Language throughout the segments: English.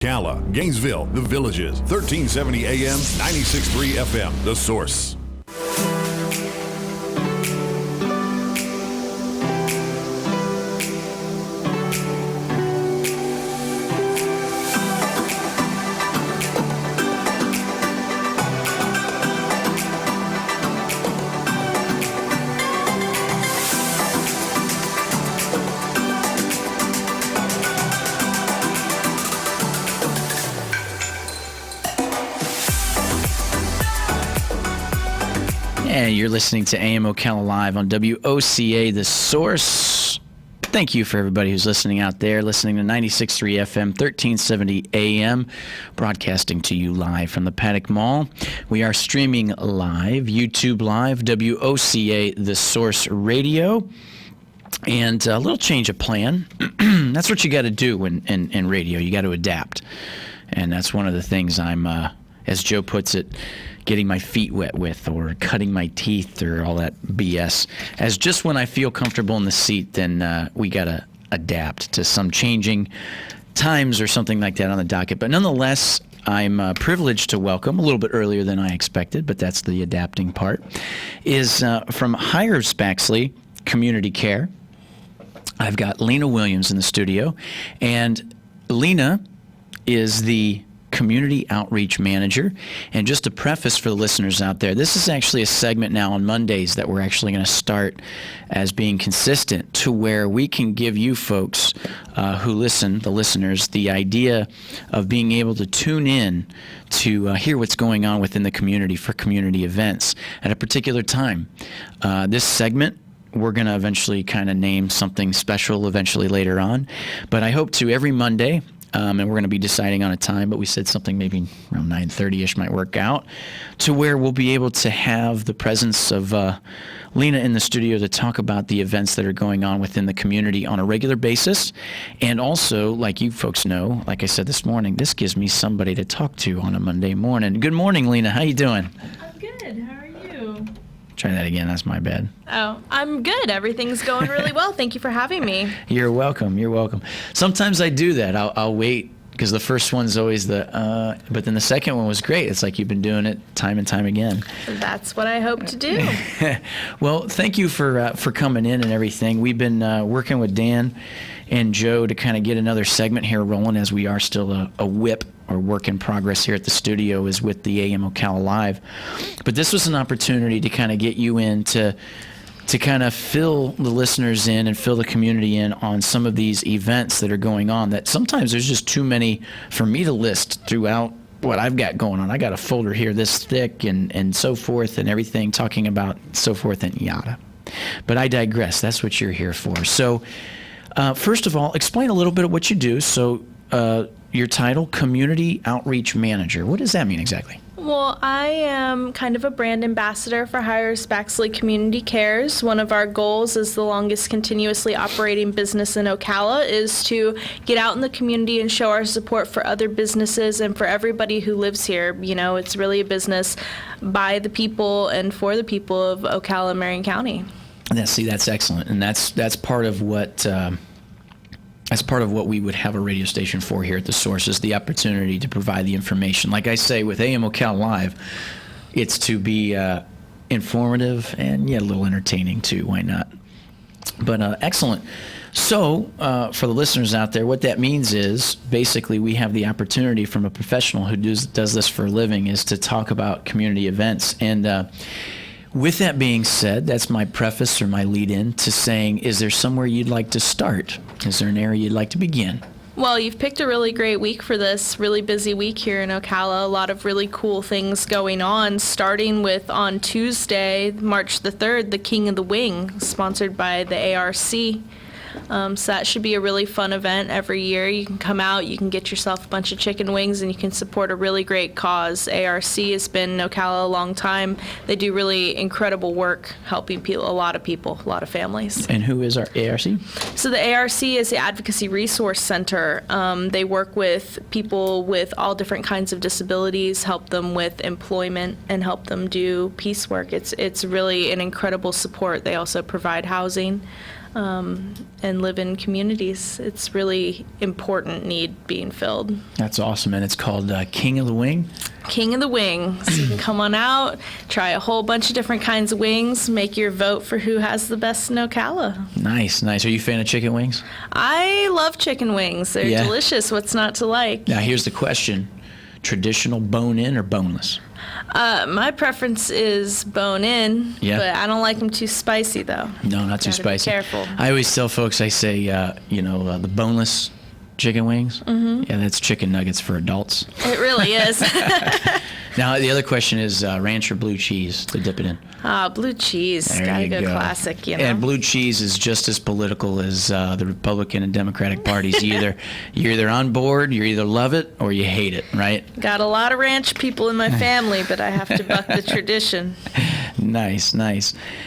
Ocala, Gainesville, The Villages, 1370 AM, 96.3 FM, The Source. And you're listening to AM Ocala Live on WOCA, The Source. Thank you for everybody who's listening out there, listening to 96.3 FM, 1370 AM, broadcasting to you live from the Paddock Mall. We are streaming live, YouTube Live, WOCA, The Source Radio. And a little change of plan. That's what you got to do in radio. You got to adapt. And that's one of the things I'm, as Joe puts it, getting my feet wet with, or cutting my teeth, or all that BS. As just when I feel comfortable in the seat, then we got to adapt to some changing times or something like that on the docket. But nonetheless, I'm privileged to welcome, a little bit earlier than I expected, but that's the adapting part, is from Hiers, Baxley Community Care. I've got Lena Williams in the studio, and Lena is the Community Outreach Manager. And just a preface for the listeners out there, this is actually a segment now on Mondays that we're actually going to start as being consistent, to where we can give you folks who listen, the listeners, the idea of being able to tune in to hear what's going on within the community for community events at a particular time. This segment, we're going to eventually kind of name something special eventually later on. But I hope to every Monday, and we're going to be deciding on a time, but we said something maybe around 9:30-ish might work out, to where we'll be able to have the presence of Lena in the studio to talk about the events that are going on within the community on a regular basis. And also, like you folks know, like I said this morning, this gives me somebody to talk to on a Monday morning. Good morning, Lena. How you doing? I'm good. How are you? Try that again. That's my bad. Oh, I'm good. Everything's going really well. Thank you for having me. You're welcome. You're welcome. Sometimes I do that. I'll wait, because the first one's always but then the second one was great. It's like you've been doing it time and time again. That's what I hope to do. Well, thank you for coming in and everything. We've been working with Dan and Joe to kind of get another segment here rolling, as we are still a whip or work in progress here at the studio, is with the AM Ocala Live. But this was an opportunity to kind of get you in to kind of fill the listeners in and fill the community in on some of these events that are going on, that sometimes there's just too many for me to list throughout what I've got going on. I got a folder here this thick and so forth and everything, talking about so forth and yada. But I digress. That's what you're here for. So first of all, explain a little bit of what you do. So your title, Community Outreach Manager. What does that mean exactly? Well, I am kind of a brand ambassador for Hiers Baxley Community Cares. One of our goals as the longest continuously operating business in Ocala is to get out in the community and show our support for other businesses and for everybody who lives here. You know, it's really a business by the people and for the people of Ocala and Marion County. That's excellent, and that's part of what. As part of what we would have a radio station for here at The Source, is the opportunity to provide the information. Like I say, with AM Ocala Live, it's to be informative and, a little entertaining too. Why not? But excellent. So for the listeners out there, what that means is basically we have the opportunity from a professional who does this for a living, is to talk about community events. And with that being said, that's my preface or my lead-in to saying, is there somewhere you'd like to start? Is there an area you'd like to begin? Well, you've picked a really great week for this really busy week here in Ocala. A lot of really cool things going on, starting with on Tuesday, March the 3rd, the King of the Wing, sponsored by the ARC. So that should be a really fun event every year. You can come out, you can get yourself a bunch of chicken wings, and you can support a really great cause. ARC has been in Ocala a long time. They do really incredible work helping a lot of families. And who is our ARC? So the ARC is the Advocacy Resource Center. They work with people with all different kinds of disabilities, help them with employment, and help them do peace work. It's really an incredible support. They also provide housing. and live in communities. It's really important need being filled. That's awesome, and it's called King of the Wing. King of the Wing. So you can come on out, try a whole bunch of different kinds of wings, make your vote for who has the best in Ocala. Nice. Are you a fan of chicken wings? I love chicken wings. They're delicious. What's not to like? Now, here's the question. Traditional bone-in or boneless? My preference is bone-in, Yeah. but I don't like them too spicy, though. No, not too Gotta spicy. Be careful. I always tell folks, I say, the boneless chicken wings, yeah, that's chicken nuggets for adults. It really is. Now, the other question is ranch or blue cheese to dip it in. Blue cheese. There Gotta you go go. classic, you know. And blue cheese is just as political as the Republican and Democratic parties. You're either on board, you either love it, or you hate it, right? Got a lot of ranch people in my family, but I have to buck the tradition. Nice.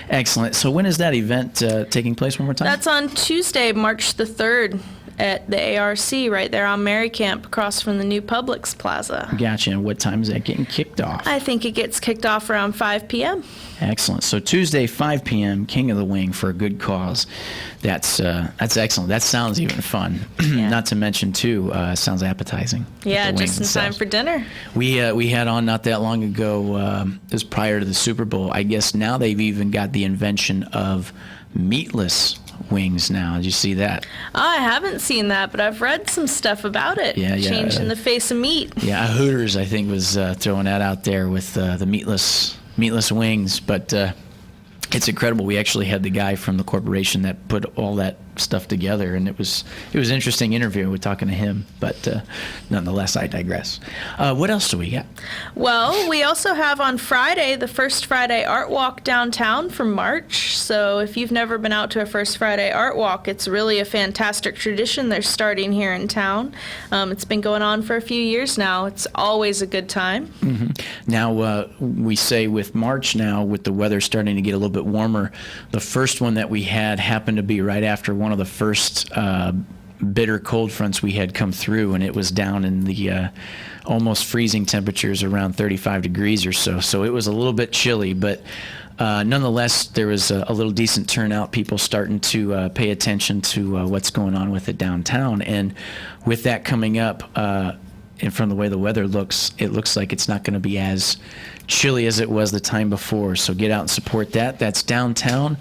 Excellent. So when is that event taking place one more time? That's on Tuesday, March the 3rd. At the ARC right there on Mary Camp across from the new Publix Plaza. Gotcha. And what time is that getting kicked off? I think it gets kicked off around 5 p.m. Excellent. So Tuesday, 5 p.m., King of the Wing for a good cause. That's excellent. That sounds even fun. Yeah. Not to mention, too, sounds appetizing. Yeah, with the just in wings time themselves. for dinner. We had on not that long ago, it was prior to the Super Bowl. I guess now they've even got the invention of meatless wings now. Did you see that? I haven't seen that, but I've read some stuff about it. Yeah. Changing the face of meat. Yeah, Hooters, I think, was throwing that out there with the meatless wings. But it's incredible. We actually had the guy from the corporation that put all that stuff together, and it was an interesting interview. We're talking to him, but nonetheless, I digress. What else do we got? Well, we also have on Friday, the First Friday Art Walk downtown for March. So if you've never been out to a First Friday Art Walk, it's really a fantastic tradition they're starting here in town. It's been going on for a few years now. It's always a good time. Mm-hmm. Now, we say with March now, with the weather starting to get a little bit warmer, the first one that we had happened to be right after one of the first bitter cold fronts we had come through, and it was down in the almost freezing temperatures around 35 degrees or so. So it was a little bit chilly, but nonetheless, there was a little decent turnout, people starting to pay attention to what's going on with it downtown. And with that coming up, and from the way the weather looks, it looks like it's not going to be as chilly as it was the time before. So get out and support that. That's downtown,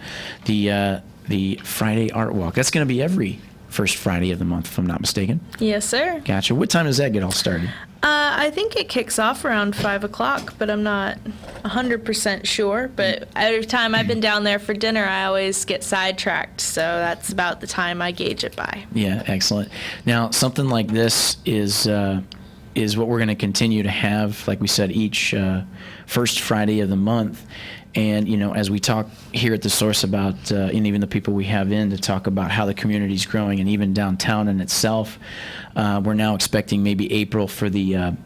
the Friday Art Walk. That's going to be every first Friday of the month, if I'm not mistaken. Yes, sir. Gotcha. What time does that get all started? I think it kicks off around 5 o'clock, but I'm not 100% sure. But every time I've been down there for dinner, I always get sidetracked. So that's about the time I gauge it by. Yeah, excellent. Now, something like this is what we're going to continue to have, like we said, each first Friday of the month. And, as we talk here at The Source about, and even the people we have in to talk about how the community's growing and even downtown in itself, we're now expecting maybe April for the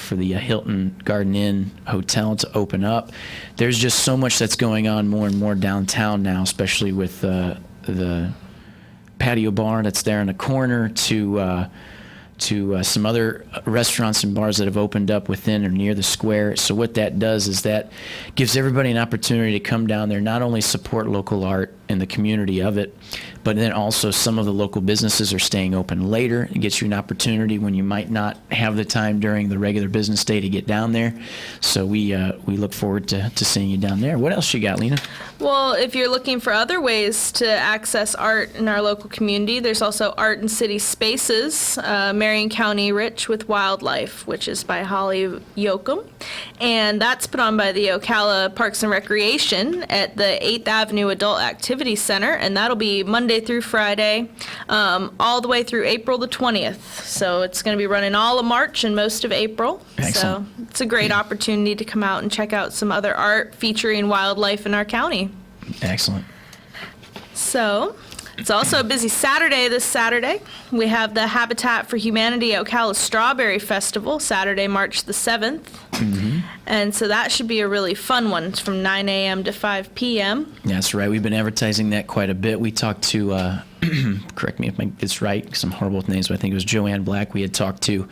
Hilton Garden Inn Hotel to open up. There's just so much that's going on more and more downtown now, especially with the patio bar that's there in the corner to some other restaurants and bars that have opened up within or near the square. So what that does is that gives everybody an opportunity to come down there, not only support local art and the community of it, but then also some of the local businesses are staying open later. It gets you an opportunity when you might not have the time during the regular business day to get down there. So we look forward to seeing you down there. What else you got, Lena? Well, if you're looking for other ways to access art in our local community, there's also Art in City Spaces, Marion County Rich with Wildlife, which is by Holly Yoakum. And that's put on by the Ocala Parks and Recreation at the 8th Avenue Adult Activity Center, and that'll be Monday through Friday, all the way through April the 20th. So it's going to be running all of March and most of April. Excellent. So it's a great opportunity to come out and check out some other art featuring wildlife in our county. Excellent. So it's also a busy Saturday this Saturday. We have the Habitat for Humanity Ocala Strawberry Festival, Saturday, March the 7th. Mm-hmm. And so that should be a really fun one. It's from 9 a.m. to 5 p.m. That's right. We've been advertising that quite a bit. We talked to, correct me if it's right, because I'm horrible with names, but I think it was Joanne Black we had talked to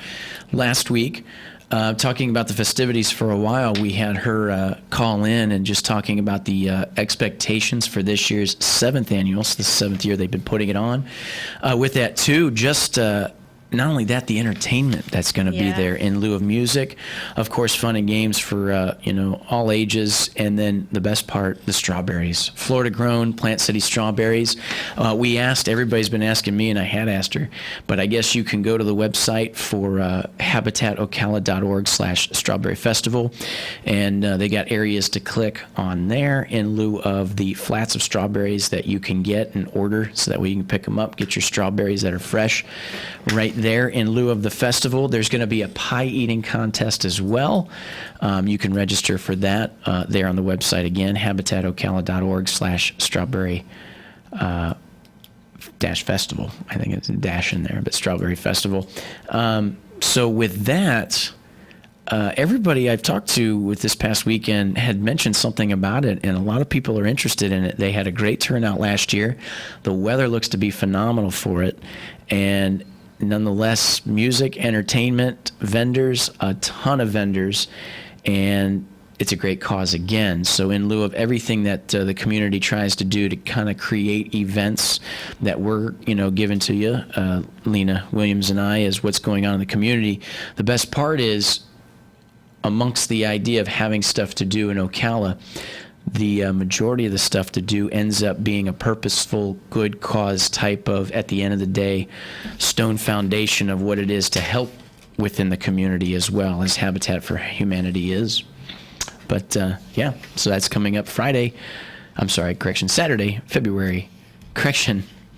last week. talking about the festivities for a while. We had her call in and just talking about the expectations for this year's 7th annual. So the 7th year they've been putting it on. With that, too, just not only that, the entertainment that's going to be there in lieu of music. Of course, fun and games for, all ages. And then the best part, the strawberries. Florida-grown, Plant City strawberries. We asked, everybody's been asking me, and I had asked her, but I guess you can go to the website for habitatocala.org/strawberry festival, and they got areas to click on there in lieu of the flats of strawberries that you can get and order so that way you can pick them up, get your strawberries that are fresh right there in lieu of the festival. There's going to be a pie eating contest as well. You can register for that there on the website again, habitatocala.org/strawberry dash festival. I think it's a dash in there, but strawberry festival. So with that, everybody I've talked to with this past weekend had mentioned something about it, and a lot of people are interested in it. They had a great turnout last year. The weather looks to be phenomenal for it, and nonetheless, music, entertainment, vendors, a ton of vendors, and it's a great cause again. So in lieu of everything that the community tries to do to kind of create events that were, given to you, Lena Williams and I, as what's going on in the community, the best part is amongst the idea of having stuff to do in Ocala, the majority of the stuff to do ends up being a purposeful, good cause type of, at the end of the day, stone foundation of what it is to help within the community as well as Habitat for Humanity is. But, so that's coming up Saturday,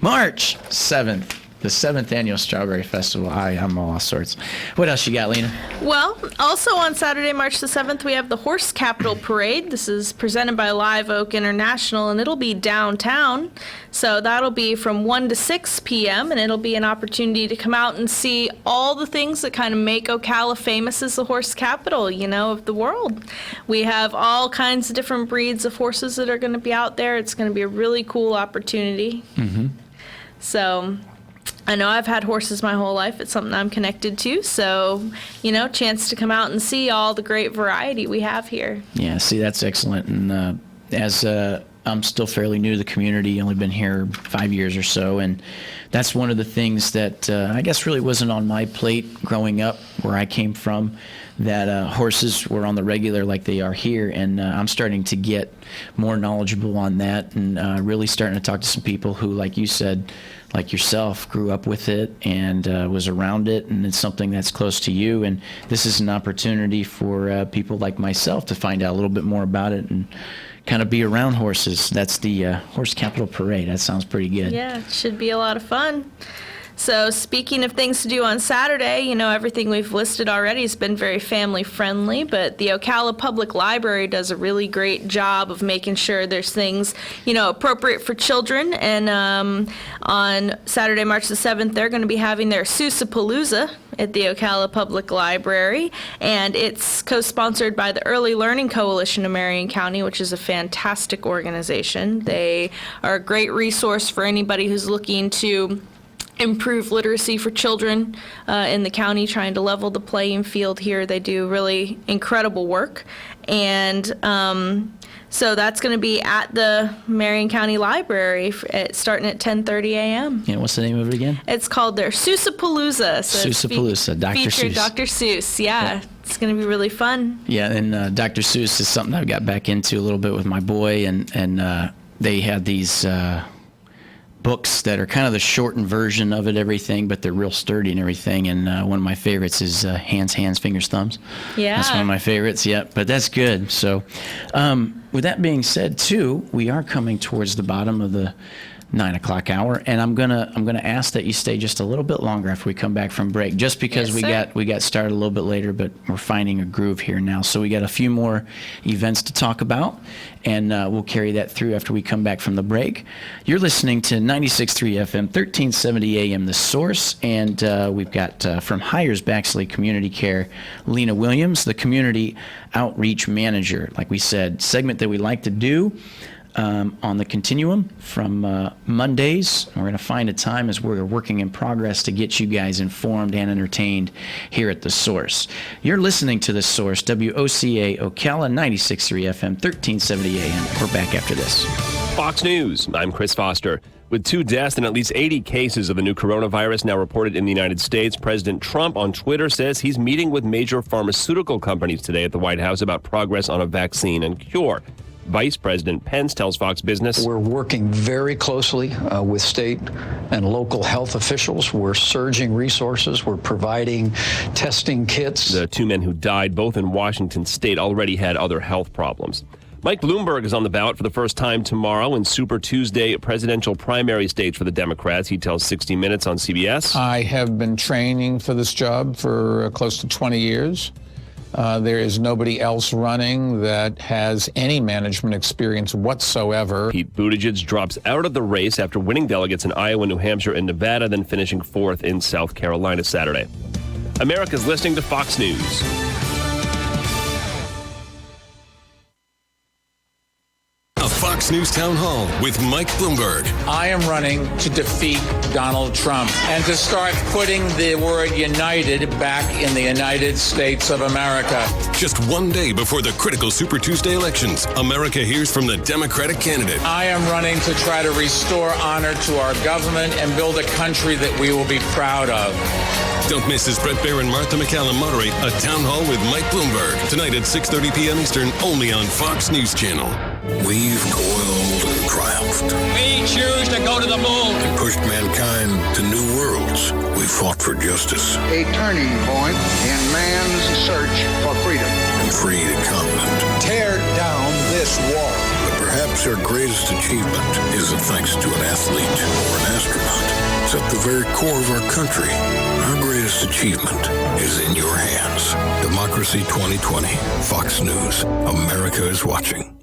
March 7th. The 7th annual Strawberry Festival. I'm all sorts. What else you got, Lena? Well, also on Saturday, March the 7th, we have the Horse Capital Parade. This is presented by Live Oak International, and it'll be downtown. So that'll be from 1 to 6 p.m., and it'll be an opportunity to come out and see all the things that kind of make Ocala famous as the horse capital, of the world. We have all kinds of different breeds of horses that are going to be out there. It's going to be a really cool opportunity. Mm-hmm. So I know I've had horses my whole life. It's something I'm connected to. So, chance to come out and see all the great variety we have here. Yeah, see, that's excellent. And as I'm still fairly new to the community, only been here 5 years or so, and that's one of the things that I guess really wasn't on my plate growing up where I came from, that horses were on the regular like they are here, and I'm starting to get more knowledgeable on that, and really starting to talk to some people who, like you said, like yourself, grew up with it and was around it, and it's something that's close to you, and this is an opportunity for people like myself to find out a little bit more about it and kind of be around horses. That's the Horse Capital Parade. That sounds pretty good. Yeah, it should be a lot of fun. So speaking of things to do on Saturday, everything we've listed already has been very family friendly, but the Ocala Public Library does a really great job of making sure there's things, appropriate for children. And on Saturday, March the 7th, they're going to be having their Sousapalooza at the Ocala Public Library, and it's co-sponsored by the Early Learning Coalition of Marion County, which is a fantastic organization. They are a great resource for anybody who's looking to improve literacy for children in the county, trying to level the playing field here. They do really incredible work. And so that's going to be at the Marion County Library starting at 10:30 a.m. Yeah, what's the name of it again? It's called their Sousapalooza. So Sousapalooza, Dr. Seuss. Dr. Seuss, yeah. It's going to be really fun. Yeah, and Dr. Seuss is something I've got back into a little bit with my boy, and they had these books that are kind of the shortened version of it, everything, but they're real sturdy and everything. And one of my favorites is Hands, Fingers, Thumbs. Yeah. That's one of my favorites, yeah, but that's good. So with that being said, too, we are coming towards the bottom of the 9 o'clock hour, and I'm gonna ask that you stay just a little bit longer after we come back from break, just because we got started a little bit later, but we're finding a groove here now. So we got a few more events to talk about, and we'll carry that through after we come back from the break. You're listening to 96.3 FM, 1370 AM, The Source, and we've got from Hiers, Baxley Community Care, Lena Williams, the Community Outreach Manager. Like we said, segment that we like to do. on the continuum from Mondays. We're going to find a time as we're working in progress to get you guys informed and entertained here at The Source. You're listening to The Source, WOCA Ocala, 96.3 FM, 1370 AM. We're back after this. Fox News, I'm Chris Foster. With 2 deaths and at least 80 cases of the new coronavirus now reported in the United States, President Trump on Twitter says he's meeting with major pharmaceutical companies today at the White House about progress on a vaccine and cure. Vice President Pence tells Fox Business, we're working very closely with state and local health officials. We're surging resources. We're providing testing kits. The 2 men who died, both in Washington state, already had other health problems. Mike Bloomberg is on the ballot for the first time tomorrow in Super Tuesday presidential primary stage for the Democrats. He tells 60 Minutes on CBS. I have been training for this job for close to 20 years. There is nobody else running that has any management experience whatsoever. Pete Buttigieg drops out of the race after winning delegates in Iowa, New Hampshire, and Nevada, then finishing 4th in South Carolina Saturday. America's listening to Fox News. A Fox News Town Hall with Mike Bloomberg. I am running to defeat Donald Trump and to start putting the word united back in the United States of America. Just one day before the critical Super Tuesday elections, America hears from the Democratic candidate. I am running to try to restore honor to our government and build a country that we will be proud of. Don't miss as Brett Baer and Martha McCallum moderate a Town Hall with Mike Bloomberg tonight at 6:30 p.m. Eastern, only on Fox News Channel. We've toiled and triumphed. We choose to go to the moon. And pushed mankind to new worlds. We fought for justice. A turning point in man's search for freedom. And freed a continent. Tear down this wall. But perhaps our greatest achievement isn't thanks to an athlete or an astronaut. It's at the very core of our country. Our greatest achievement is in your hands. Democracy 2020. Fox News. America is watching.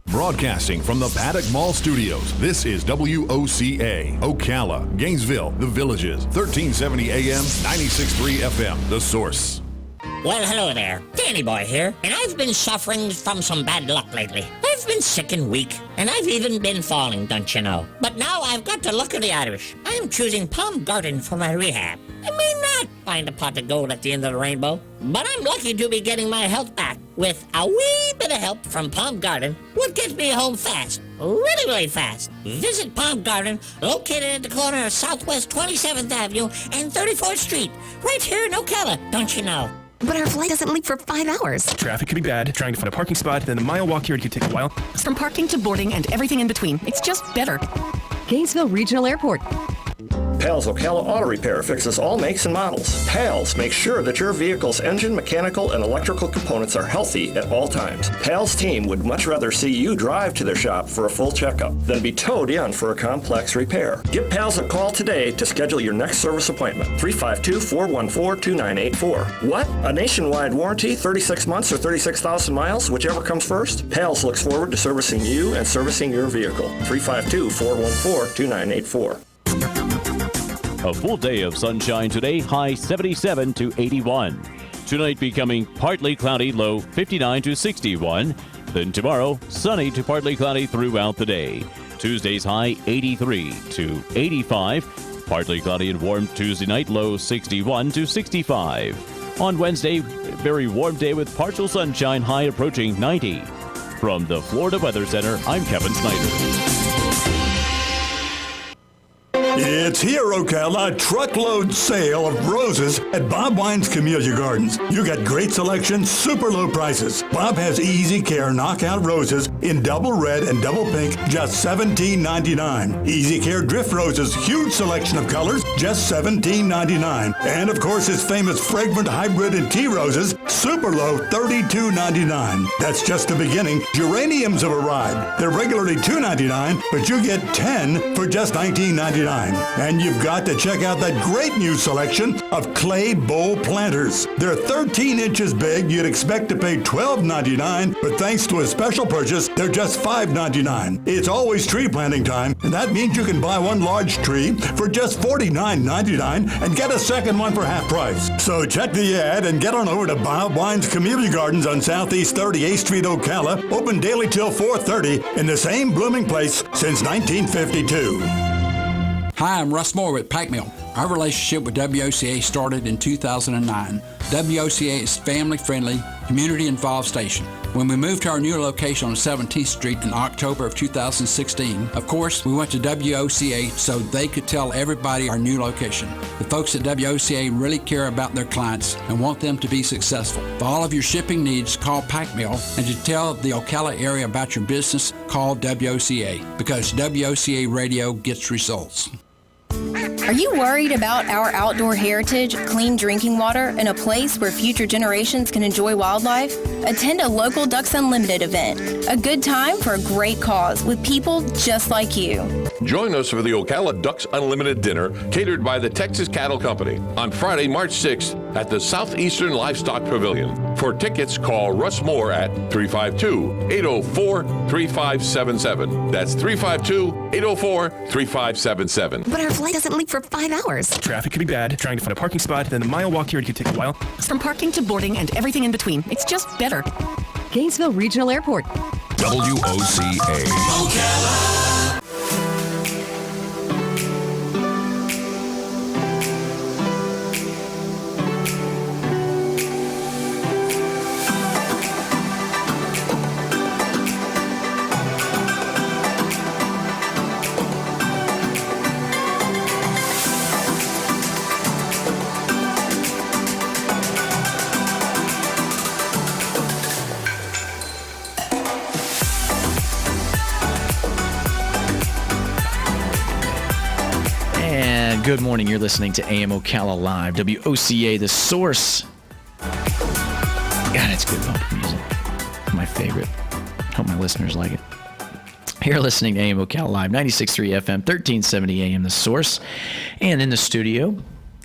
Broadcasting from the Paddock Mall Studios, this is WOCA, Ocala, Gainesville, The Villages, 1370 AM, 96.3 FM, The Source. Well, hello there. Danny Boy here, and I've been suffering from some bad luck lately. I've been sick and weak, and I've even been falling, don't you know? But now I've got to look at the Irish. I am choosing Palm Garden for my rehab. I may not find a pot of gold at the end of the rainbow, but I'm lucky to be getting my health back with a wee bit of help from Palm Garden, what gets me home fast, really, really fast. Visit Palm Garden, located at the corner of Southwest 27th Avenue and 34th Street, right here in Ocala, don't you know? But our flight doesn't leave for 5 hours. Traffic could be bad. Trying to find a parking spot, then the mile walk here could take a while. From parking to boarding and everything in between, it's just better. Gainesville Regional Airport. Pals Ocala Auto Repair fixes all makes and models. Pals makes sure that your vehicle's engine, mechanical, and electrical components are healthy at all times. Pals team would much rather see you drive to their shop for a full checkup than be towed in for a complex repair. Give Pals a call today to schedule your next service appointment. 352-414-2984. What? A nationwide warranty, 36 months or 36,000 miles, whichever comes first? Pals looks forward to servicing you and servicing your vehicle. 352-414-2984. A full day of sunshine today, high 77 to 81. Tonight becoming partly cloudy, low 59 to 61. Then tomorrow, sunny to partly cloudy throughout the day. Tuesday's high 83 to 85. Partly cloudy and warm Tuesday night, low 61 to 65. On Wednesday, very warm day with partial sunshine, high approaching 90. From the Florida Weather Center, I'm Kevin Snyder. It's here, Ocala, a truckload sale of roses at Bob Wine's Camellia Gardens. You got great selection, super low prices. Bob has Easy Care knockout roses in double red and double pink, just $17.99. Easy Care drift roses, huge selection of colors, just $17.99. And of course, his famous fragrant hybrid and tea roses, super low, $32.99. That's just the beginning. Geraniums have arrived. They're regularly $2.99, but you get 10 for just $19.99. And you've got to check out that great new selection of clay bowl planters. They're 13 inches big. You'd expect to pay $12.99, but thanks to a special purchase, they're just $5.99. It's always tree planting time, and that means you can buy one large tree for just $49.99 and get a second one for half price. So check the ad and get on over to Bob Wine's Camellia Gardens on Southeast 38th Street, Ocala, open daily till 4:30 in the same blooming place since 1952. Hi, I'm Russ Moore with Pack Mill. Our relationship with WOCA started in 2009. WOCA is family-friendly, community-involved station. When we moved to our new location on 17th Street in October of 2016, of course, we went to WOCA so they could tell everybody our new location. The folks at WOCA really care about their clients and want them to be successful. For all of your shipping needs, call Pack Mill, and to tell the Ocala area about your business, call WOCA, because WOCA radio gets results. Are you worried about our outdoor heritage, clean drinking water, and a place where future generations can enjoy wildlife? Attend a local Ducks Unlimited event. A good time for a great cause with people just like you. Join us for the Ocala Ducks Unlimited Dinner, catered by the Texas Cattle Company, on Friday, March 6th at the Southeastern Livestock Pavilion. For tickets, call Russ Moore at 352-804-3577. That's 352-804-3577. But our flight doesn't leave for 5 hours. Traffic could be bad. Trying to find a parking spot, then the mile walk here could take a while. From parking to boarding and everything in between, it's just better. Gainesville Regional Airport. WOCA. Ocala. Good morning. You're listening to AM Ocala Live, WOCA, The Source. God, it's good bumper music. My favorite. Hope my listeners like it. You're listening to AM Ocala Live, 96.3 FM, 1370 AM, The Source. And in the studio,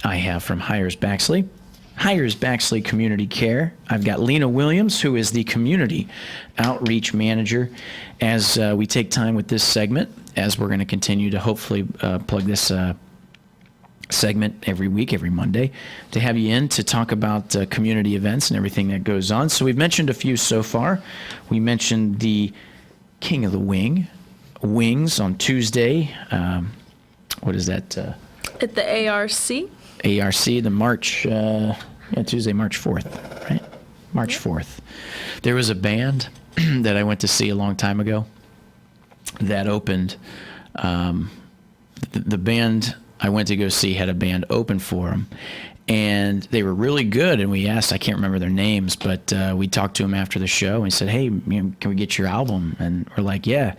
I have from Hiers Baxley, Hiers Baxley Community Care. I've got Lena Williams, who is the Community Outreach Manager. As we take time with this segment, as we're going to continue to hopefully plug this segment every week, every Monday, to have you in to talk about community events and everything that goes on. So we've mentioned a few so far. We mentioned the King of the Wings on Tuesday. What is that? At the ARC. ARC, the March, Tuesday, March 4th, right? March 4th. There was a band that I went to see a long time ago that opened. The band I went to go see had a band open for them, and they were really good. And we asked, I can't remember their names, but we talked to them after the show and said, hey, can we get your album? And we're like, yeah.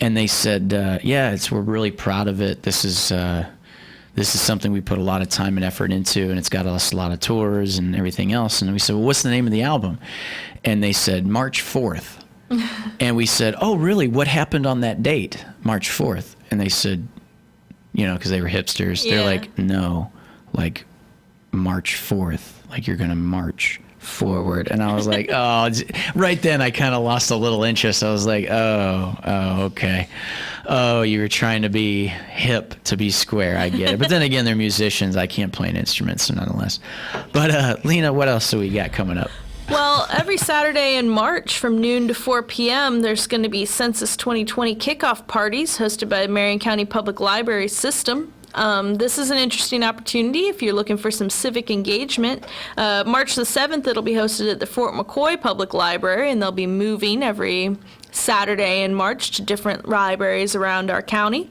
And they said, we're really proud of it. This is something we put a lot of time and effort into, and it's got us a lot of tours and everything else. And we said, well, what's the name of the album? And they said, March 4th. And we said, oh, really? What happened on that date, March 4th? And they said, because they were hipsters, they're like, no, like March 4th, like you're going to march forward. And I was like, oh, right then I kind of lost a little interest. I was like, oh, okay. Oh, you were trying to be hip to be square. I get it. But then again, they're musicians. I can't play an instrument, so nonetheless. But Lena, what else do we got coming up? Well, every Saturday in March from noon to 4 p.m., there's going to be Census 2020 kickoff parties hosted by the Marion County Public Library System. This is an interesting opportunity if you're looking for some civic engagement. March the 7th, it'll be hosted at the Fort McCoy Public Library, and they'll be moving every Saturday in March to different libraries around our county.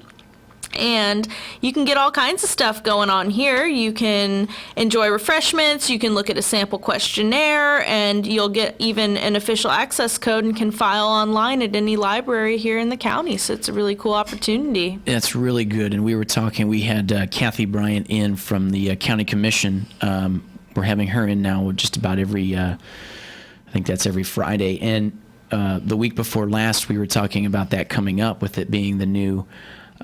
And you can get all kinds of stuff going on here. You can enjoy refreshments, you can look at a sample questionnaire, and you'll get even an official access code and can file online at any library here in the county. So it's a really cool opportunity. That's really good. And we were talking, we had Kathy Bryant in from the County Commission. We're having her in now just about every, I think that's every Friday. And the week before last, we were talking about that coming up with it being the new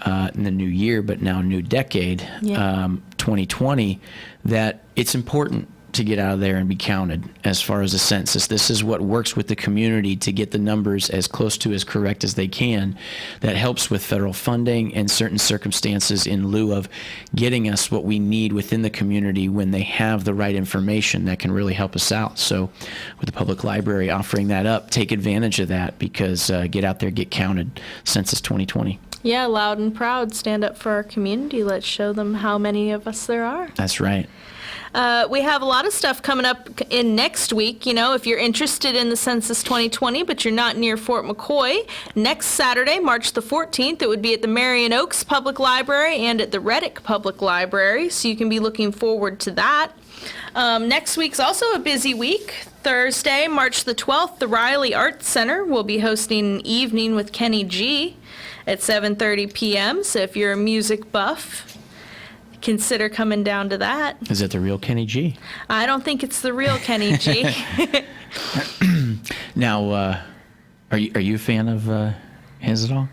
in the new year, but now new decade, 2020, that it's important to get out of there and be counted as far as the census. This is what works with the community to get the numbers as close to as correct as they can. That helps with federal funding and certain circumstances in lieu of getting us what we need within the community when they have the right information that can really help us out. So with the public library offering that up, take advantage of that, because get out there, get counted. Census 2020. Yeah, loud and proud, stand up for our community. Let's show them how many of us there are. That's right. We have a lot of stuff coming up in next week. You know, if you're interested in the Census 2020, but you're not near Fort McCoy, next Saturday, March the 14th, it would be at the Marion Oaks Public Library and at the Reddick Public Library, so you can be looking forward to that. Next week's also a busy week. Thursday, March the 12th, the Riley Arts Center will be hosting an evening with Kenny G at 7:30 p.m., so if you're a music buff, consider coming down to that. Is it the real Kenny G? I don't think it's the real Kenny G. Now, are you a fan of his at all?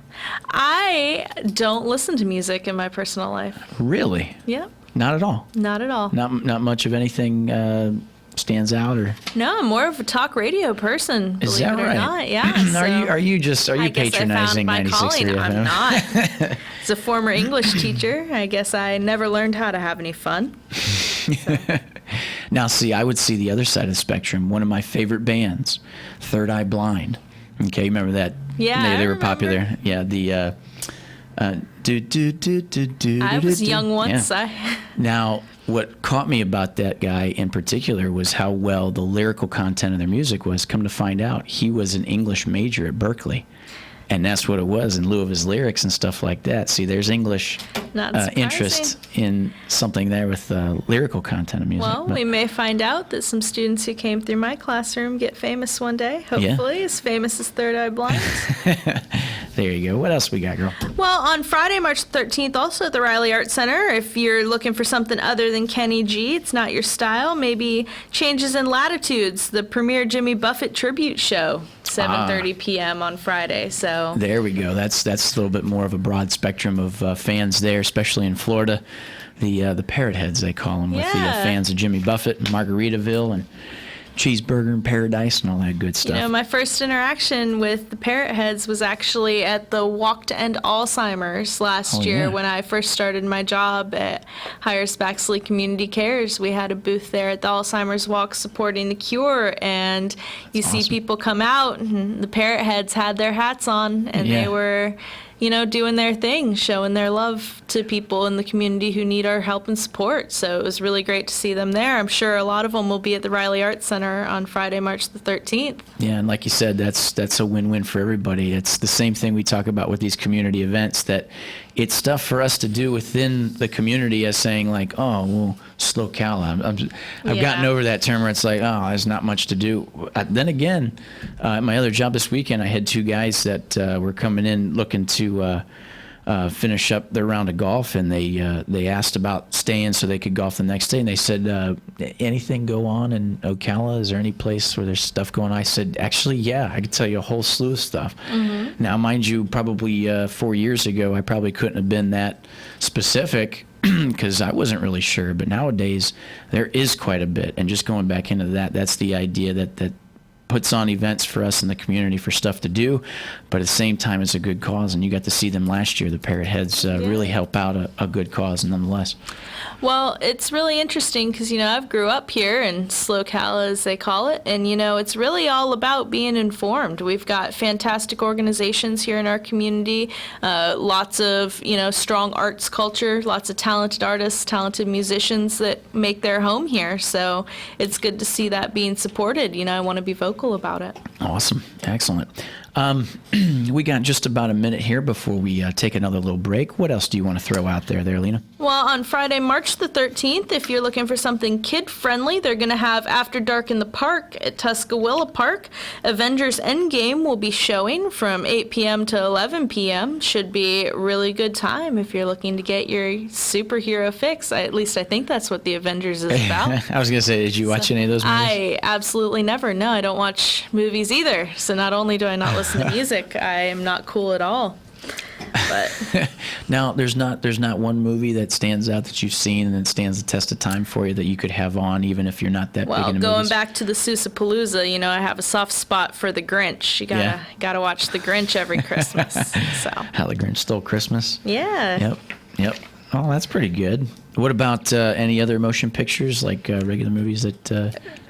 I don't listen to music in my personal life. Really? Yeah. Not at all? Not at all. Not much of anything stands out, or? No, I'm more of a talk radio person. Is that believe it right? or not. Yeah. So Are you patronizing 96.3 FM? I'm not. As a former English teacher, I guess I never learned how to have any fun. Now, see, I would see the other side of the spectrum. One of my favorite bands, Third Eye Blind. Okay, remember that? Yeah, they were popular. Yeah, the I was young once. Yeah. Now, what caught me about that guy in particular was how well the lyrical content of their music was. Come to find out, he was an English major at Berkeley. And that's what it was in lieu of his lyrics and stuff like that. See, there's English interest in something there with lyrical content of music. Well, we may find out that some students who came through my classroom get famous one day, hopefully, as famous as Third Eye Blind. There you go. What else we got, girl? Well, on Friday, March 13th, also at the Riley Arts Center, if you're looking for something other than Kenny G, it's not your style, maybe Changes in Latitudes, the premier Jimmy Buffett tribute show, 7:30 p.m. on Friday. So there we go. That's a little bit more of a broad spectrum of fans there, especially in Florida. The parrot heads, they call them, with the fans of Jimmy Buffett and Margaritaville and Cheeseburger in Paradise and all that good stuff. You know, my first interaction with the Parrot Heads was actually at the Walk to End Alzheimer's last year when I first started my job at Hiers Baxley Community Cares. We had a booth there at the Alzheimer's Walk supporting the cure, and you see people come out, and the Parrot Heads had their hats on, and they were, you know, doing their thing, showing their love to people in the community who need our help and support. So it was really great to see them there. I'm sure a lot of them will be at the Riley Arts Center on Friday, March the 13th. Yeah, and like you said, that's a win-win for everybody. It's the same thing we talk about with these community events, that it's stuff for us to do within the community as saying like, oh, well, slow Ocala. I've gotten over that term where it's like, oh, there's not much to do. Then again, my other job this weekend, I had two guys that were coming in looking to finish up their round of golf, and they asked about staying so they could golf the next day, and they said, anything go on in Ocala? Is there any place where there's stuff going on? I said, actually, yeah, I could tell you a whole slew of stuff. Mm-hmm. Now, mind you, probably 4 years ago, I probably couldn't have been that specific because I wasn't really sure, but nowadays there is quite a bit. And just going back into that, that's the idea that puts on events for us in the community for stuff to do, but at the same time it's a good cause, and you got to see them last year. The Parrot Heads really help out a good cause nonetheless. Well, it's really interesting because, you know, I've grew up here in Slow Ocala, as they call it, and, you know, it's really all about being informed. We've got fantastic organizations here in our community, lots of, you know, strong arts culture, lots of talented artists, talented musicians that make their home here, so it's good to see that being supported. You know, I want to be vocal about it. Awesome. Excellent. We got just about a minute here before we take another little break. What else do you want to throw out there, Lena? Well, on Friday, March the 13th, if you're looking for something kid-friendly, they're going to have After Dark in the Park at Tuscaloosa Park. Avengers Endgame will be showing from 8 p.m. to 11 p.m. Should be a really good time if you're looking to get your superhero fix. At least I think that's what the Avengers is about. I was going to say, did you watch any of those movies? I absolutely never. No, I don't watch movies either. So not only do I not listen to music, I am not cool at all. But now, there's not one movie that stands out that you've seen and that stands the test of time for you that you could have on even if you're not that big into movies? Well, going back to the Sousapalooza, I have a soft spot for the Grinch. You gotta watch the Grinch every Christmas. So How the Grinch Stole Christmas. Yeah. Yep. Oh, that's pretty good. What about any other motion pictures, like regular movies that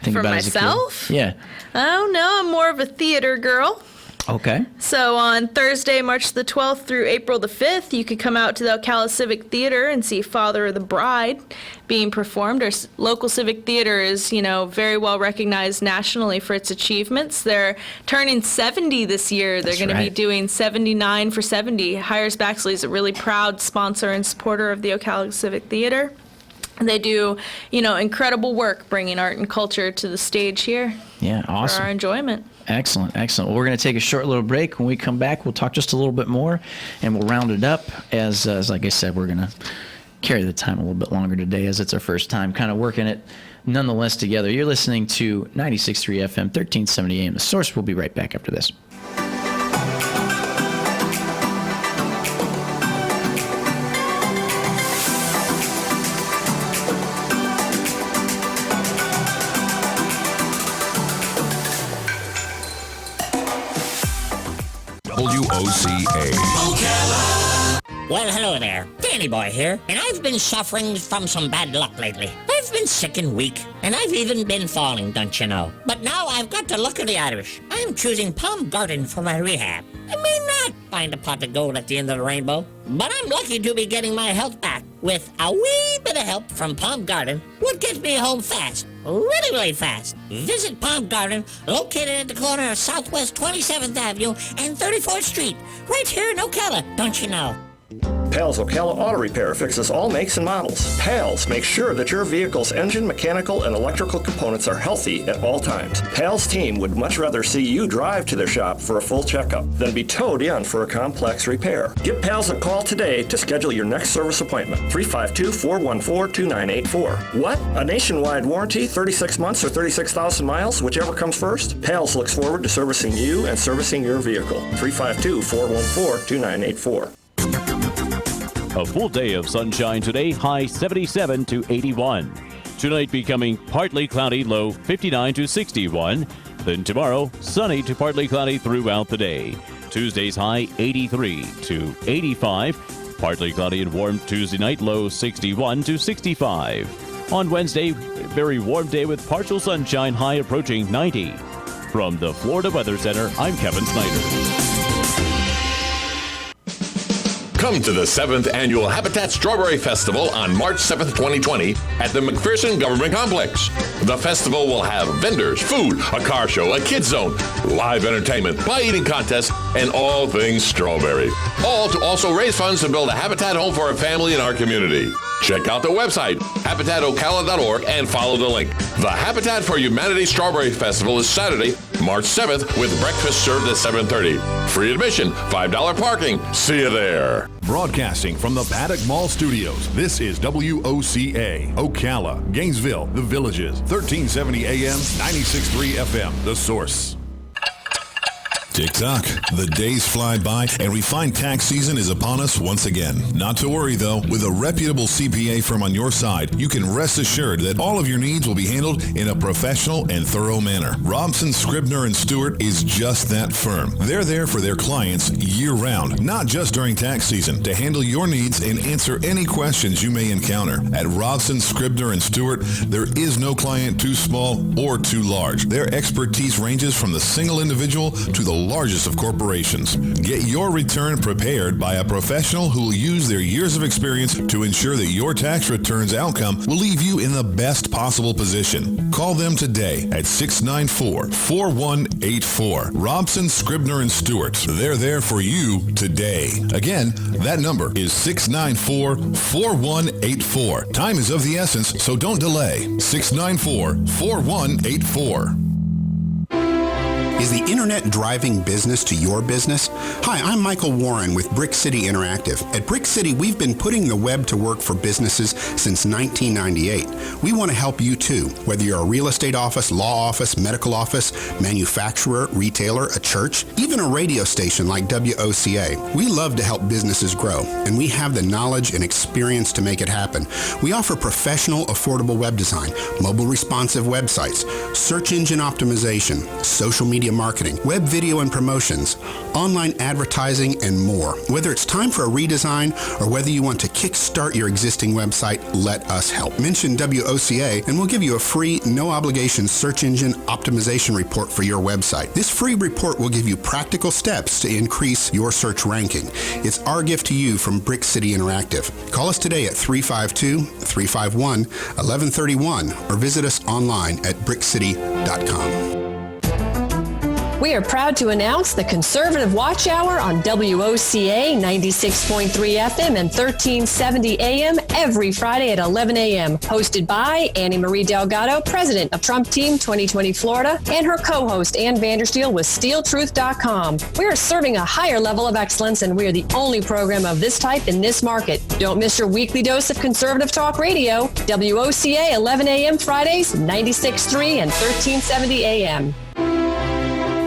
think for about myself? As a kid? Yeah. Oh no, I'm more of a theater girl. Okay. So on Thursday, March the 12th through April the 5th, you could come out to the Ocala Civic Theater and see Father of the Bride being performed. Our local civic theater is, very well recognized nationally for its achievements. They're turning 70 this year. They're going to be doing 79 for 70. Hiers Baxley is a really proud sponsor and supporter of the Ocala Civic Theater. They do, incredible work bringing art and culture to the stage here. Yeah, awesome. For our enjoyment. Excellent. Well, we're going to take a short little break. When we come back, we'll talk just a little bit more, and we'll round it up. As like I said, we're going to carry the time a little bit longer today, as it's our first time kind of working it nonetheless together. You're listening to 96.3 FM, 1370 AM. The Source. We'll be right back after this. WOCA. Well, hello there. Danny Boy here, and I've been suffering from some bad luck lately. I've been sick and weak, and I've even been falling, don't you know? But now I've got to look at the Irish. I'm choosing Palm Garden for my rehab. I may not find a pot of gold at the end of the rainbow, but I'm lucky to be getting my health back with a wee bit of help from Palm Garden, what gets me home fast. Really, really fast. Visit Palm Garden, located at the corner of Southwest 27th Avenue and 34th Street, right here in Ocala, don't you know? Pals Ocala Auto Repair fixes all makes and models. Pals makes sure that your vehicle's engine, mechanical, and electrical components are healthy at all times. Pals team would much rather see you drive to their shop for a full checkup than be towed in for a complex repair. Give Pals a call today to schedule your next service appointment. 352-414-2984. What? A nationwide warranty, 36 months or 36,000 miles, whichever comes first? Pals looks forward to servicing you and servicing your vehicle. 352-414-2984. A full day of sunshine today, high 77 to 81. Tonight becoming partly cloudy, low 59 to 61. Then tomorrow, sunny to partly cloudy throughout the day. Tuesday's high 83 to 85. Partly cloudy and warm Tuesday night, low 61 to 65. On Wednesday, very warm day with partial sunshine, high approaching 90. From the Florida Weather Center, I'm Kevin Snyder. Come to the 7th Annual Habitat Strawberry Festival on March 7th, 2020 at the McPherson Government Complex. The festival will have vendors, food, a car show, a kids zone, live entertainment, pie-eating contests, and all things strawberry. All to also raise funds to build a habitat home for a family in our community. Check out the website, habitatocala.org, and follow the link. The Habitat for Humanity Strawberry Festival is Saturday, March 7th, with breakfast served at 7:30. Free admission, $5 parking. See you there. Broadcasting from the Paddock Mall Studios, this is WOCA, Ocala, Gainesville, The Villages, 1370 AM, 96.3 FM, The Source. Tick-tock. The days fly by, and we find tax season is upon us once again. Not to worry, though. With a reputable CPA firm on your side, you can rest assured that all of your needs will be handled in a professional and thorough manner. Robson, Scribner, and Stewart is just that firm. They're there for their clients year-round, not just during tax season, to handle your needs and answer any questions you may encounter. At Robson, Scribner, and Stewart, there is no client too small or too large. Their expertise ranges from the single individual to the largest of corporations. Get your return prepared by a professional who will use their years of experience to ensure that your tax return's outcome will leave you in the best possible position. Call them today at 694-4184. Robson, Scribner, and Stewart. They're there for you today. Again, that number is 694-4184. Time is of the essence, so don't delay. 694-4184. Is the internet driving business to your business? Hi, I'm Michael Warren with Brick City Interactive. At Brick City, we've been putting the web to work for businesses since 1998. We want to help you too, whether you're a real estate office, law office, medical office, manufacturer, retailer, a church, even a radio station like WOCA. We love to help businesses grow, and we have the knowledge and experience to make it happen. We offer professional, affordable web design, mobile responsive websites, search engine optimization, social media marketing, web video and promotions, online advertising, and more. Whether it's time for a redesign or whether you want to kickstart your existing website, let us help. Mention WOCA and we'll give you a free, no-obligation search engine optimization report for your website. This free report will give you practical steps to increase your search ranking. It's our gift to you from Brick City Interactive. Call us today at 352-351-1131 or visit us online at brickcity.com. We are proud to announce the Conservative Watch Hour on WOCA 96.3 FM and 1370 AM every Friday at 11 a.m. Hosted by Annie Marie Delgado, President of Trump Team 2020 Florida, and her co-host Ann Vandersteel with SteelTruth.com. We are serving a higher level of excellence, and we are the only program of this type in this market. Don't miss your weekly dose of conservative talk radio. WOCA 11 a.m. Fridays, 96.3 and 1370 a.m.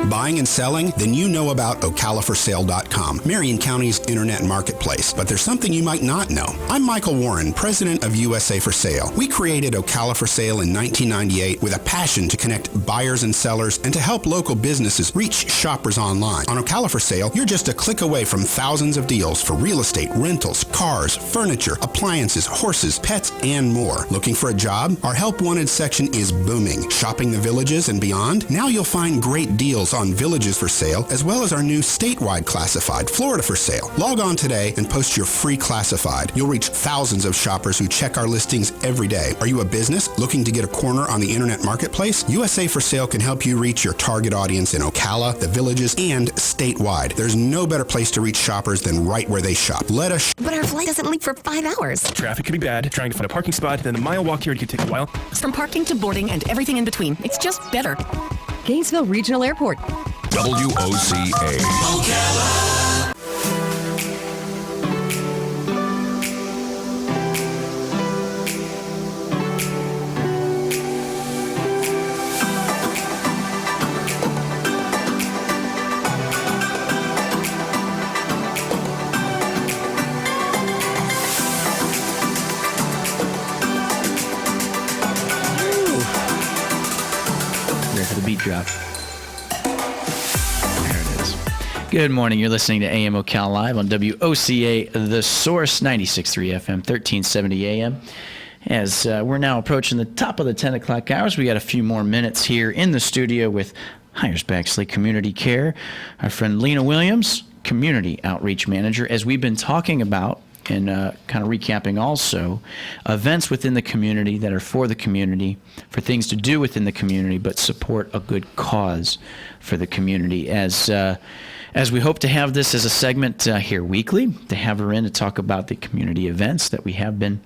Buying and selling? Then you know about OcalaForSale.com, Marion County's internet marketplace. But there's something you might not know. I'm Michael Warren, president of USA for Sale. We created Ocala for Sale in 1998 with a passion to connect buyers and sellers and to help local businesses reach shoppers online. On Ocala for Sale, you're just a click away from thousands of deals for real estate, rentals, cars, furniture, appliances, horses, pets, and more. Looking for a job? Our Help Wanted section is booming. Shopping the villages and beyond? Now you'll find great deals on villages for sale, as well as our new statewide classified, Florida for Sale. Log on today and post your free classified. You'll reach thousands of shoppers who check our listings every day. Are you a business looking to get a corner on the internet marketplace? USA for Sale can help you reach your target audience in Ocala, the villages, and statewide. There's no better place to reach shoppers than right where they shop. Let us... But our flight doesn't leave for 5 hours. Traffic could be bad. Trying to find a parking spot, then the mile walk here could take a while. From parking to boarding and everything in between, it's just better. Gainesville Regional Airport. WOCA. Ocala. There for the beat drop. Good morning. You're listening to AM Ocala Live on WOCA, The Source, 96.3 FM, 1370 AM. As we're now approaching the top of the 10 o'clock hours, we got a few more minutes here in the studio with Hiers, Baxley Community Care. Our friend Lena Williams, Community Outreach Manager, as we've been talking about and kind of recapping also events within the community that are for the community, for things to do within the community, but support a good cause for the community. As we hope to have this as a segment here weekly, to have her in to talk about the community events that we have been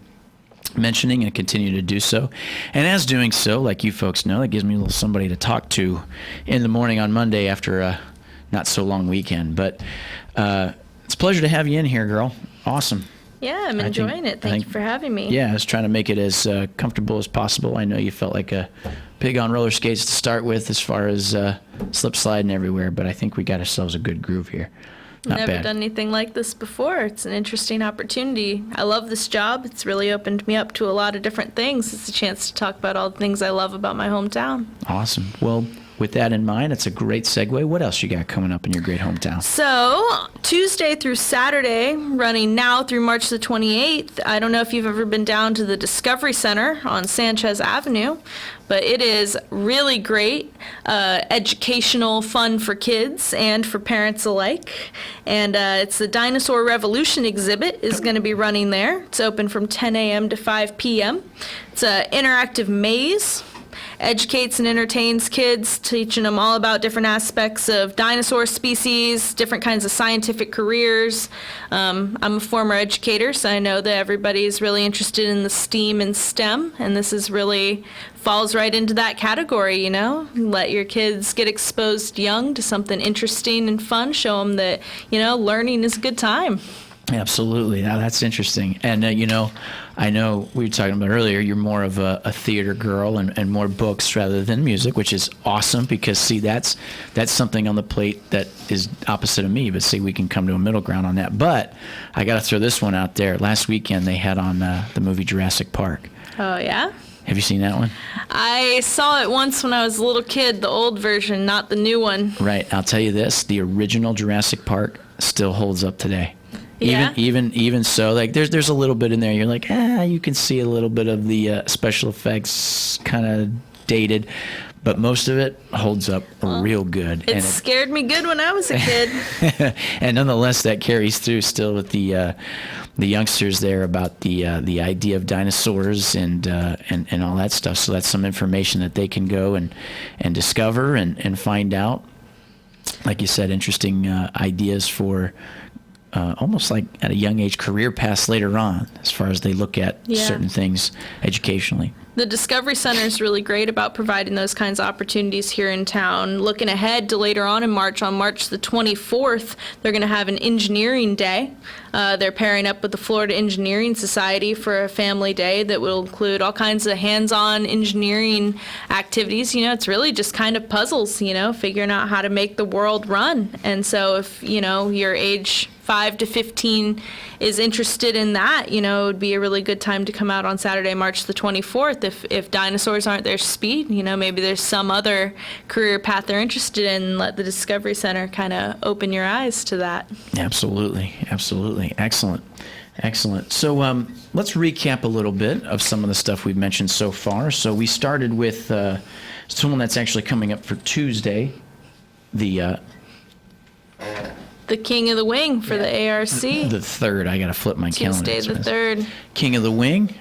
mentioning and continue to do so. And as doing so, like you folks know, that gives me a little somebody to talk to in the morning on Monday after a not so long weekend. But it's a pleasure to have you in here, girl. Awesome. Yeah, I'm enjoying it. Thank you for having me. Yeah, I was trying to make it as comfortable as possible. I know you felt like a pig on roller skates to start with as far as slip sliding everywhere, but I think we got ourselves a good groove here. Not Never bad. done anything like this before. It's an interesting opportunity. I love this job. It's really opened me up to a lot of different things. It's a chance to talk about all the things I love about my hometown. Awesome. Well, with that in mind, it's a great segue. What else you got coming up in your great hometown? So, Tuesday through Saturday, running now through March the 28th, I don't know if you've ever been down to the Discovery Center on Sanchez Avenue, but it is really great, educational fun for kids and for parents alike. And it's the Dinosaur Revolution exhibit is going to be running there. It's open from 10 a.m. to 5 p.m. It's an interactive maze. Educates and entertains kids, teaching them all about different aspects of dinosaur species, different kinds of scientific careers. I'm a former educator, so I know that everybody's really interested in the STEAM and STEM, and this is really falls right into that category, you know? Let your kids get exposed young to something interesting and fun. Show them that, you know, learning is a good time. Absolutely. Now, that's interesting. And, you know, I know we were talking about earlier, you're more of a theater girl and more books rather than music, which is awesome because, see, that's something on the plate that is opposite of me. But, see, we can come to a middle ground on that. But I got to throw this one out there. Last weekend they had on the movie Jurassic Park. Oh, yeah? Have you seen that one? I saw it once when I was a little kid, the old version, not the new one. Right. I'll tell you this. The original Jurassic Park still holds up today. Yeah. Even so, like there's a little bit in there. You're like, you can see a little bit of the special effects kind of dated, but most of it holds up real good. It scared me good when I was a kid. And nonetheless, that carries through still with the youngsters there about the idea of dinosaurs and all that stuff. So that's some information that they can go and discover and find out. Like you said, interesting ideas for. Almost like at a young age, career paths later on, as far as they look at certain things educationally. The Discovery Center is really great about providing those kinds of opportunities here in town. Looking ahead to later on in March, on March the 24th, they're going to have an engineering day. They're pairing up with the Florida Engineering Society for a family day that will include all kinds of hands-on engineering activities. You know, it's really just kind of puzzles, you know, figuring out how to make the world run. And so if, you know, your age 5 to 15 is interested in that, you know, it would be a really good time to come out on Saturday, March the 24th. If dinosaurs aren't their speed, you know, maybe there's some other career path they're interested in. Let the Discovery Center kind of open your eyes to that. Absolutely. Excellent. So let's recap a little bit of some of the stuff we've mentioned so far. So we started with someone that's actually coming up for Tuesday, the King of the Wing for the ARC. The 3rd. I got to flip my calendar. Tuesday the 3rd. King of the Wing.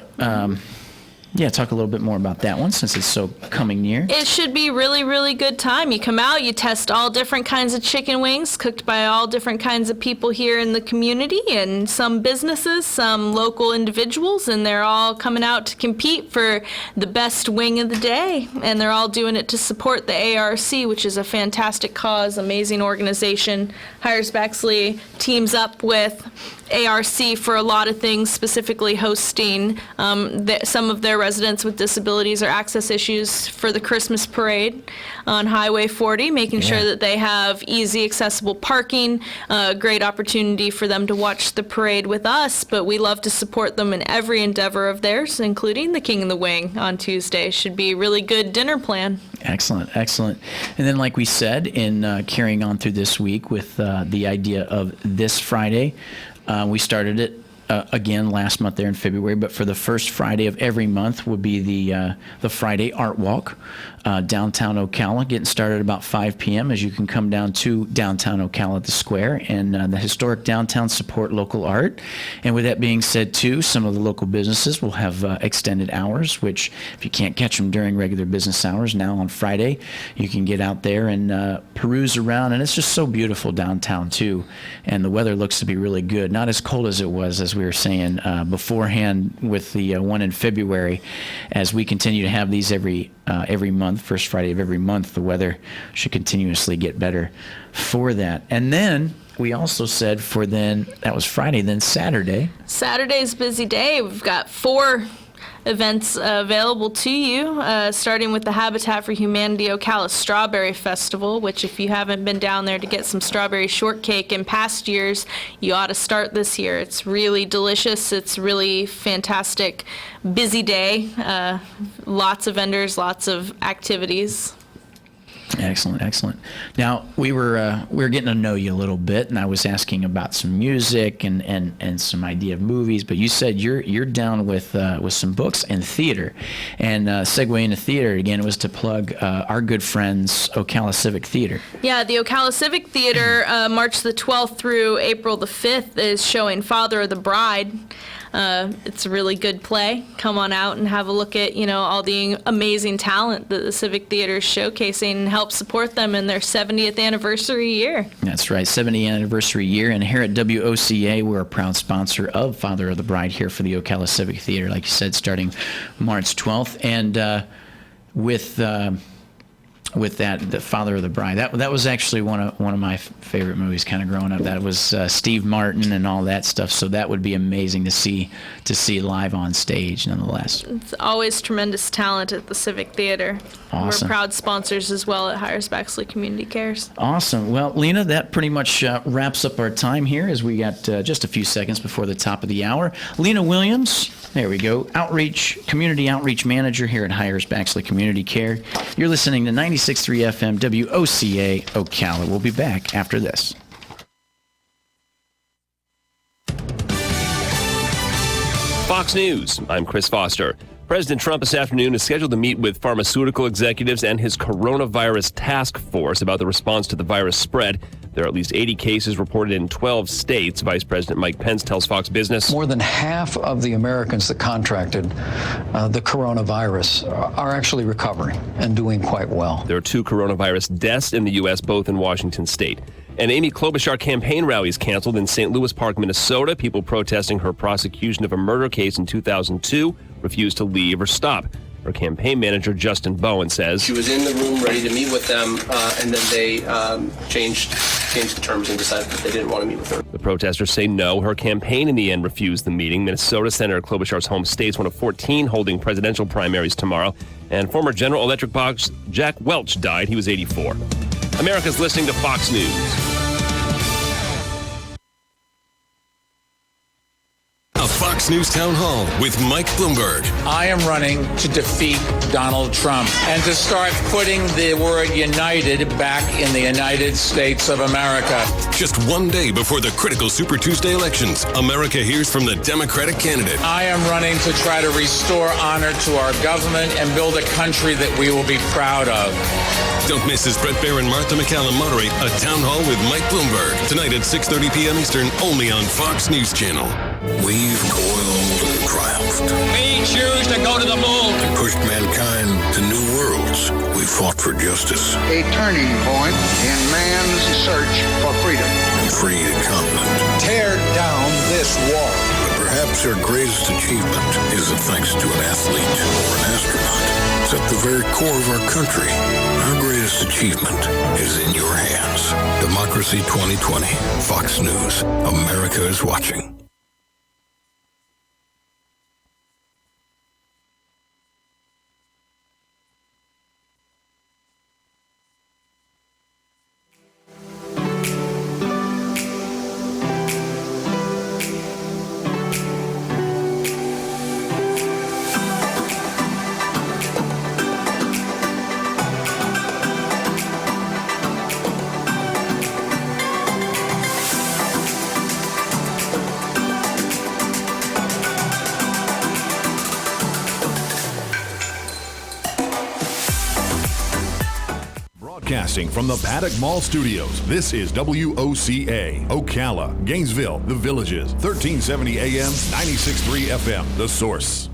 Talk a little bit more about that one since it's so coming near. It should be really, really good time. You come out, you test all different kinds of chicken wings cooked by all different kinds of people here in the community and some businesses, some local individuals, and they're all coming out to compete for the best wing of the day. And they're all doing it to support the ARC, which is a fantastic cause, amazing organization. Hiers, Baxley teams up with ARC for a lot of things, specifically hosting some of their residents with disabilities or access issues for the Christmas parade on Highway 40, making sure that they have easy, accessible parking, a great opportunity for them to watch the parade with us, but we love to support them in every endeavor of theirs, including the King of the Wing on Tuesday. Should be a really good dinner plan. Excellent. And then, like we said, in carrying on through this week with the idea of this Friday, we started it again last month there in February, but for the first Friday of every month would be the Friday Art Walk downtown Ocala, getting started at about 5 p.m. as you can come down to downtown Ocala at the square, and the historic downtown support local art. And with that being said, too, some of the local businesses will have extended hours, which if you can't catch them during regular business hours, now on Friday, you can get out there and peruse around, and it's just so beautiful downtown, too, and the weather looks to be really good. Not as cold as it was, as we were saying beforehand with the one in February. As we continue to have these every month, first Friday of every month, the weather should continuously get better for that. And then we also said that was Friday, then Saturday. Saturday's a busy day. We've got 4 events available to you, starting with the Habitat for Humanity Ocala Strawberry Festival, which if you haven't been down there to get some strawberry shortcake in past years, you ought to start this year. It's really delicious. It's really fantastic. Busy day. Lots of vendors, lots of activities. Excellent. Now, we were getting to know you a little bit, and I was asking about some music and some idea of movies, but you said you're down with some books and theater. And segue into theater again was to plug our good friends Ocala Civic Theater. Yeah, the Ocala Civic Theater, March the 12th through April the 5th, is showing Father of the Bride. It's a really good play. Come on out and have a look at, all the amazing talent that the Civic Theater is showcasing and help support them in their 70th anniversary year. That's right, 70th anniversary year. And here at WOCA, we're a proud sponsor of Father of the Bride here for the Ocala Civic Theater, like you said, starting March 12th. And with that, the Father of the Bride, that was actually one of my favorite movies kind of growing up. That was Steve Martin and all that stuff, so that would be amazing to see live on stage nonetheless. It's always tremendous talent at the Civic Theater. Awesome. We're proud sponsors as well at Hiers, Baxley Community Cares. Awesome. Well, Lena, that pretty much wraps up our time here as we got just a few seconds before the top of the hour. Lena Williams, there we go, Community Outreach Manager here at Hiers, Baxley Community Care. You're listening to 96.3 FM WOCA Ocala. We'll be back after this. Fox News, I'm Chris Foster. President Trump this afternoon is scheduled to meet with pharmaceutical executives and his coronavirus task force about the response to the virus spread. There are at least 80 cases reported in 12 states. Vice President Mike Pence tells Fox Business. More than half of the Americans that contracted the coronavirus are actually recovering and doing quite well. There are 2 coronavirus deaths in the U.S., both in Washington state. An Amy Klobuchar campaign rally is canceled in St. Louis Park, Minnesota. People protesting her prosecution of a murder case in 2002 refused to leave or stop. Her campaign manager, Justin Bowen, says she was in the room ready to meet with them, and then they changed the terms and decided that they didn't want to meet with her. The protesters say no. Her campaign in the end refused the meeting. Minnesota Senator Klobuchar's home state's one of 14 holding presidential primaries tomorrow. And former General Electric boss Jack Welch died. He was 84. America's listening to Fox News. A Fox News Town Hall with Mike Bloomberg. I am running to defeat Donald Trump and to start putting the word united back in the United States of America. Just one day before the critical Super Tuesday elections, America hears from the Democratic candidate. I am running to try to restore honor to our government and build a country that we will be proud of. Don't miss as Brett Baer and Martha McCallum moderate a Town Hall with Mike Bloomberg tonight at 6:30 p.m. Eastern, only on Fox News Channel. We've toiled and triumphed. We choose to go to the moon. And pushed mankind to new worlds. We fought for justice. A turning point in man's search for freedom. And freed a continent. Tear down this wall. But perhaps our greatest achievement isn't thanks to an athlete or an astronaut. It's at the very core of our country. Our greatest achievement is in your hands. Democracy 2020. Fox News. America is watching. Broadcasting from the Paddock Mall Studios, this is WOCA, Ocala, Gainesville, The Villages, 1370 AM, 96.3 FM, The Source.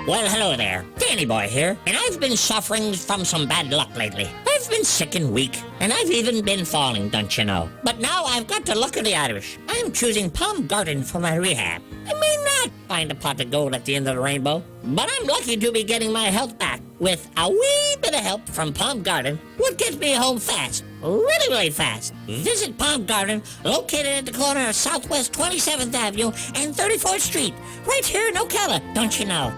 Well, hello there. Danny Boy here, and I've been suffering from some bad luck lately. I've been sick and weak, and I've even been falling, don't you know? But now I've got to look at the Irish. I am choosing Palm Garden for my rehab. I may not find a pot of gold at the end of the rainbow, but I'm lucky to be getting my health back with a wee bit of help from Palm Garden, what gets me home fast. Really, really fast. Visit Palm Garden, located at the corner of Southwest 27th Avenue and 34th Street, right here in Ocala, don't you know?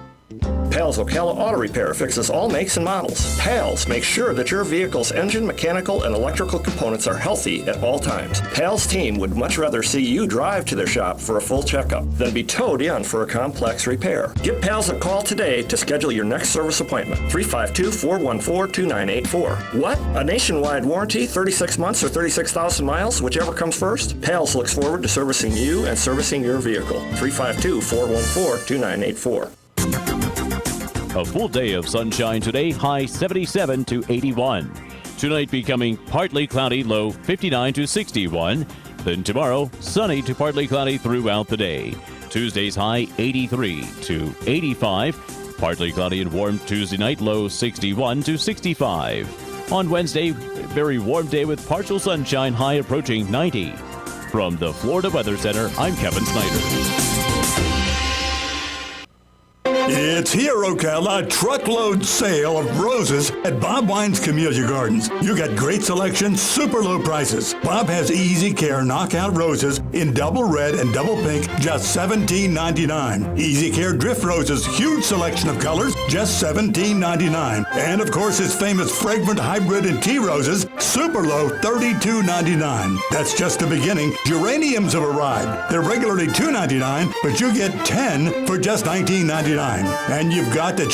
Pals Ocala Auto Repair fixes all makes and models. Pals makes sure that your vehicle's engine, mechanical, and electrical components are healthy at all times. Pals team would much rather see you drive to their shop for a full checkup than be towed in for a complex repair. Give Pals a call today to schedule your next service appointment. 352-414-2984. What? A nationwide warranty, 36 months or 36,000 miles, whichever comes first? Pals looks forward to servicing you and servicing your vehicle. 352-414-2984. A full day of sunshine today, high 77 to 81. Tonight becoming partly cloudy, low 59 to 61. Then tomorrow, sunny to partly cloudy throughout the day. Tuesday's high 83 to 85. Partly cloudy and warm Tuesday night, low 61 to 65. On Wednesday, very warm day with partial sunshine, high approaching 90. From the Florida Weather Center, I'm Kevin Snyder. It's here, Ocala, a truckload sale of roses at Bob Wine's Camellia Gardens. You got great selection, super low prices. Bob has Easy Care knockout roses in double red and double pink, just $17.99. Easy Care drift roses, huge selection of colors, just $17.99. And of course, his famous fragrant hybrid and tea roses, super low, $32.99. That's just the beginning. Geraniums have arrived. They're regularly $2.99, but you get 10 for just $19.99. And you've got the